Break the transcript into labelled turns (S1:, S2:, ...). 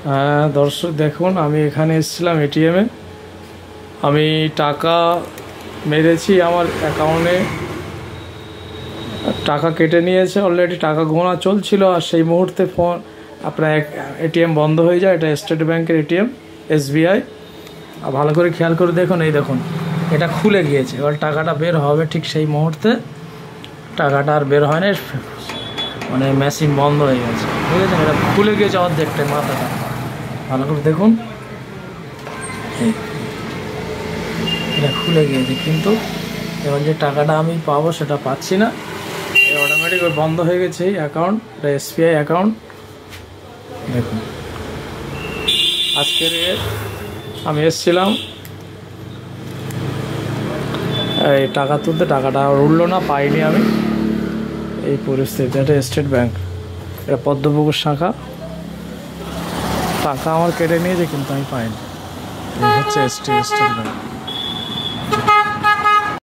S1: হ্যাঁ দর্শক দেখুন, আমি এখানে এসেছিলাম এটিএমে। আমি টাকা মেরেছি, আমার অ্যাকাউন্টে টাকা কেটে নিয়েছে অলরেডি, টাকা গোনা চলছিল। আর সেই মুহূর্তে ফোন আপনার এটিএম বন্ধ হয়ে যায়। এটা স্টেট ব্যাংকের এটিএম, SBI। আর ভালো করে খেয়াল করে দেখুন, এই দেখুন এটা খুলে গিয়েছে। এবার টাকাটা বের হবে ঠিক সেই মুহূর্তে, টাকাটা আর বের হয় না, মানে মেশিন বন্ধ হয়ে গেছে, বুঝেছেন? এটা খুলে গিয়েছে অর্ধেকটাই, মাথাটা ভালো করে দেখুন, এটা খুলে গিয়েছে। কিন্তু এবার যে টাকাটা আমি পাবো সেটা পাচ্ছি না, অটোমেটিক বন্ধ হয়ে গেছে এই অ্যাকাউন্ট। এটা SBI অ্যাকাউন্ট। দেখুন আজকের আমি এসেছিলাম এই টাকা তুলতে, টাকাটা উঠলো না, পাইনি আমি। এই পরিস্থিতি। এটা স্টেট ব্যাংক, এটা পদ্মপুকুর শাখা। টাকা আমার কেটে নিয়েছে কিন্তু আমি পাইনি। এই হচ্ছে স্টেট ব্যাংক।